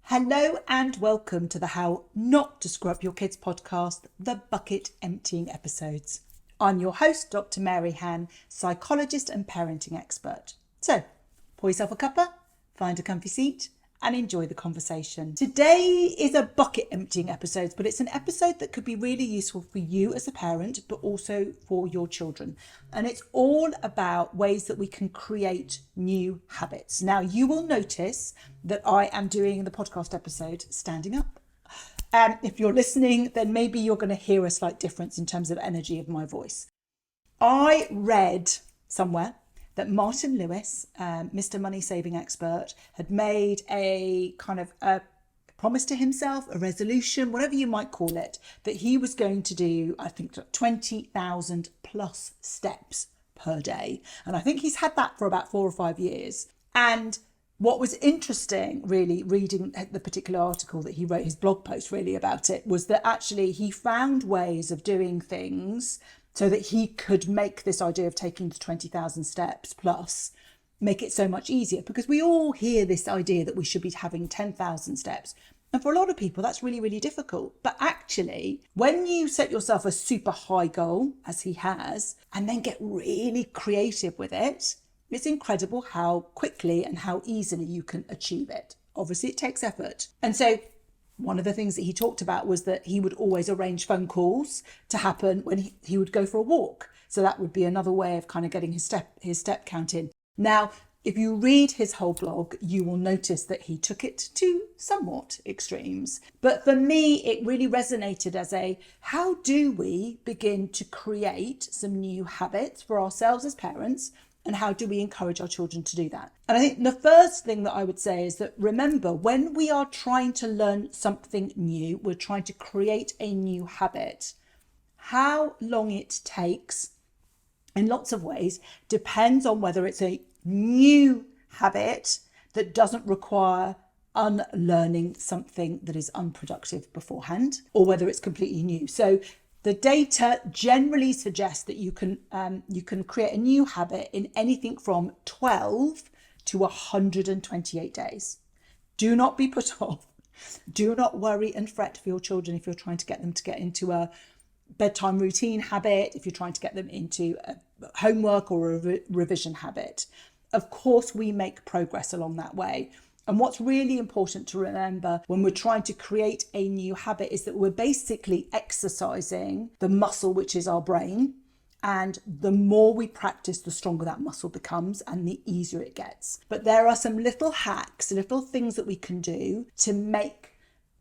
Hello and welcome to the How Not to Screw Up Your Kids podcast, the Bucket Emptying Episodes. I'm your host, Dr. Mary Han, psychologist and parenting expert. So, pour yourself a cuppa, find a comfy seat and enjoy the conversation. Today is a bucket emptying episode, but it's an episode that could be really useful for you as a parent, but also for your children. And it's all about ways that we can create new habits. Now, you will notice that I am doing the podcast episode standing up. If you're listening, then maybe you're going to hear a slight difference in terms of energy of my voice. I read somewhere that Martin Lewis, Mr. Money Saving Expert, had made a kind of a promise to himself, a resolution, whatever you might call it, that he was going to do, I think, 20,000 plus steps per day. And I think he's had that for about 4 or 5 years. And what was interesting, really, reading the particular article that he wrote, his blog post really about it, was that actually he found ways of doing things so that he could make this idea of taking the 20,000 steps plus make it so much easier, because we all hear this idea that we should be having 10,000 steps. And for a lot of people, that's really, really difficult. But actually, when you set yourself a super high goal, as he has, and then get really creative with it, it's incredible how quickly and how easily you can achieve it. Obviously, it takes effort. And so one of the things that he talked about was that he would always arrange phone calls to happen when he would go for a walk. So that would be another way of kind of getting his step count in. Now, if you read his whole blog, you will notice that he took it to somewhat extremes. But for me, it really resonated as how do we begin to create some new habits for ourselves as parents? And how do we encourage our children to do that? And I think the first thing that I would say is that, remember, when we are trying to learn something new, we're trying to create a new habit. How long it takes, in lots of ways, depends on whether it's a new habit that doesn't require unlearning something that is unproductive beforehand, or whether it's completely new. So the data generally suggests that you can create a new habit in anything from 12 to 128 days. Do not be put off. Do not worry and fret for your children if you're trying to get them to get into a bedtime routine habit, if you're trying to get them into a homework or a revision habit. Of course, we make progress along that way. And what's really important to remember when we're trying to create a new habit is that we're basically exercising the muscle, which is our brain. And the more we practice, the stronger that muscle becomes and the easier it gets. But there are some little hacks, little things that we can do to make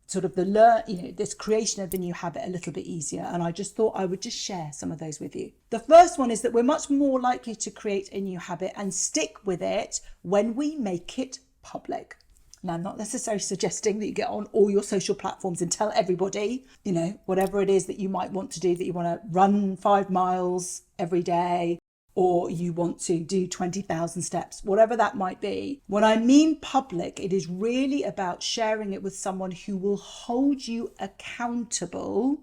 sort of this creation of the new habit a little bit easier. And I just thought I would just share some of those with you. The first one is that we're much more likely to create a new habit and stick with it when we make it public. Now, I'm not necessarily suggesting that you get on all your social platforms and tell everybody, whatever it is that you might want to do, that you want to run 5 miles every day, or you want to do 20,000 steps, whatever that might be. When I mean public, it is really about sharing it with someone who will hold you accountable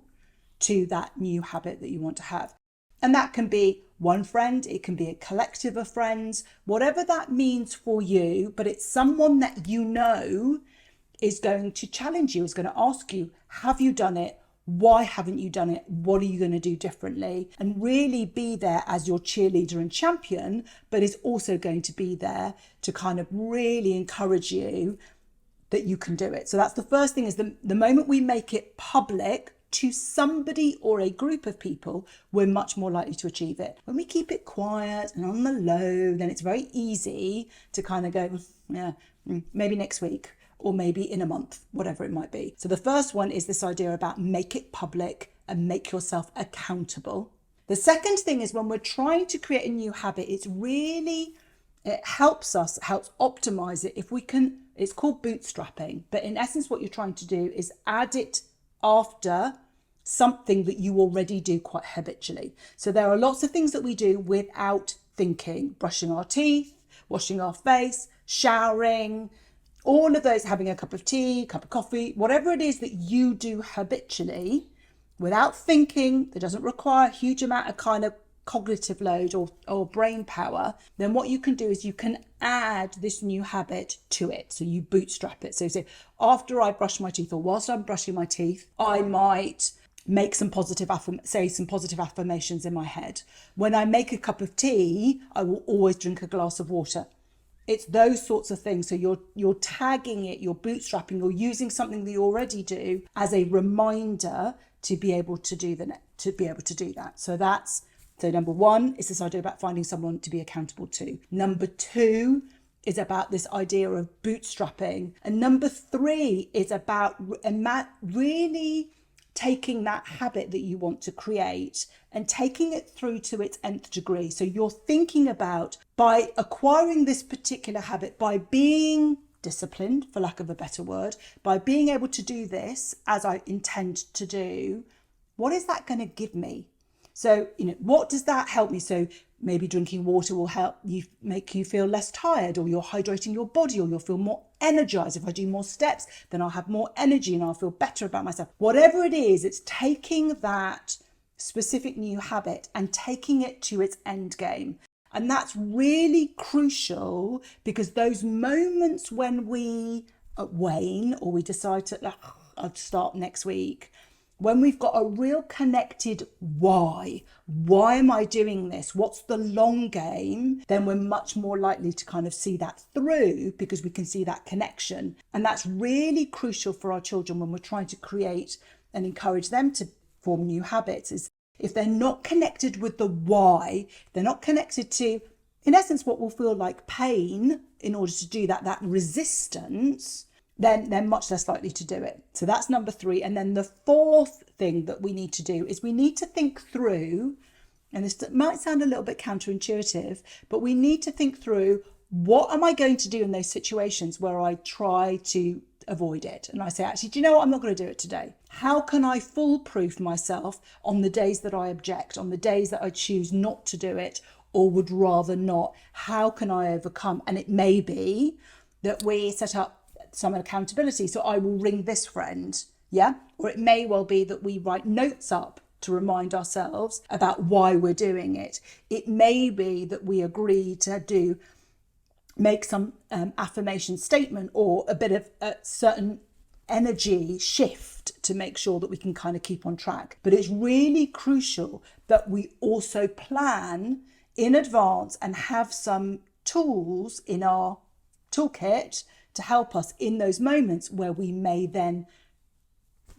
to that new habit that you want to have. And that can be one friend, it can be a collective of friends, whatever that means for you, but it's someone that you know is going to challenge you, is going to ask you, have you done it? Why haven't you done it? What are you going to do differently? And really be there as your cheerleader and champion, but is also going to be there to kind of really encourage you that you can do it. So that's the first thing, is the moment we make it public to somebody or a group of people, we're much more likely to achieve it. When we keep it quiet and on the low, then it's very easy to kind of go, maybe next week or maybe in a month, whatever it might be. So the first one is this idea about make it public and make yourself accountable. The second thing is when we're trying to create a new habit, it helps optimize it if we can. It's called bootstrapping, but in essence what you're trying to do is add it after something that you already do quite habitually. So there are lots of things that we do without thinking: brushing our teeth, washing our face, showering, all of those, having a cup of tea, cup of coffee, whatever it is that you do habitually without thinking, that doesn't require a huge amount of kind of cognitive load or brain power, then what you can do is you can add this new habit to it. So you bootstrap it. So say, after I brush my teeth or whilst I'm brushing my teeth, I might make some positive affirmations in my head. When I make a cup of tea, I will always drink a glass of water. It's those sorts of things. So you're tagging it, you're bootstrapping, you're using something that you already do as a reminder to be able to do that. So number one is this idea about finding someone to be accountable to. Number two is about this idea of bootstrapping. And number three is about really taking that habit that you want to create and taking it through to its nth degree. So you're thinking about, by acquiring this particular habit, by being disciplined, for lack of a better word, by being able to do this as I intend to do, what is that going to give me? So, what does that help me? So maybe drinking water will help you, make you feel less tired, or you're hydrating your body, or you'll feel more energized. If I do more steps, then I'll have more energy and I'll feel better about myself. Whatever it is, it's taking that specific new habit and taking it to its end game. And that's really crucial, because those moments when we wane or we decide to, I'll start next week, when we've got a real connected why am I doing this? What's the long game? Then we're much more likely to kind of see that through, because we can see that connection. And that's really crucial for our children when we're trying to create and encourage them to form new habits. Is if they're not connected with the why, they're not connected to, in essence, what will feel like pain in order to do that resistance, then they're much less likely to do it. So that's number three. And then the fourth thing that we need to do is we need to think through, and this might sound a little bit counterintuitive, but we need to think through, what am I going to do in those situations where I try to avoid it? And I say, actually, do you know what? I'm not going to do it today. How can I foolproof myself on the days that I object, on the days that I choose not to do it or would rather not? How can I overcome? And it may be that we set up some accountability. So I will ring this friend, or it may well be that we write notes up to remind ourselves about why we're doing it. It may be that we agree to make some affirmation statement or a bit of a certain energy shift to make sure that we can kind of keep on track. But it's really crucial that we also plan in advance and have some tools in our toolkit to help us in those moments where we may then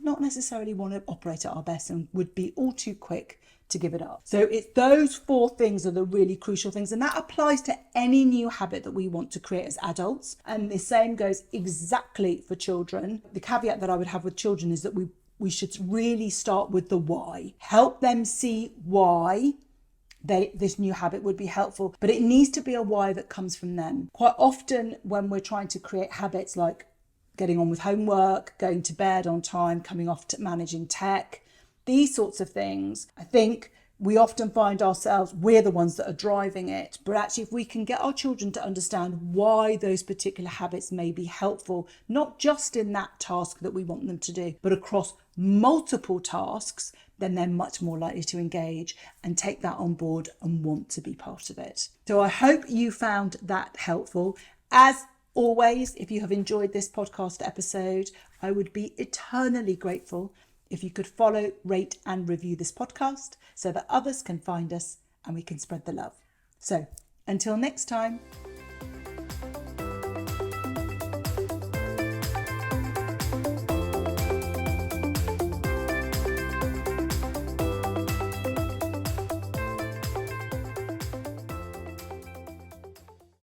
not necessarily want to operate at our best and would be all too quick to give it up. So it's those four things are the really crucial things, and that applies to any new habit that we want to create as adults. And the same goes exactly for children. The caveat that I would have with children is that we should really start with the why. Help them see why this new habit would be helpful, but it needs to be a why that comes from them. Quite often when we're trying to create habits like getting on with homework, going to bed on time, coming off to managing tech, these sorts of things, I think we often find ourselves, we're the ones that are driving it. But actually, if we can get our children to understand why those particular habits may be helpful, not just in that task that we want them to do, but across multiple tasks, then they're much more likely to engage and take that on board and want to be part of it. So I hope you found that helpful. As always, if you have enjoyed this podcast episode, I would be eternally grateful if you could follow, rate and review this podcast so that others can find us and we can spread the love. So until next time,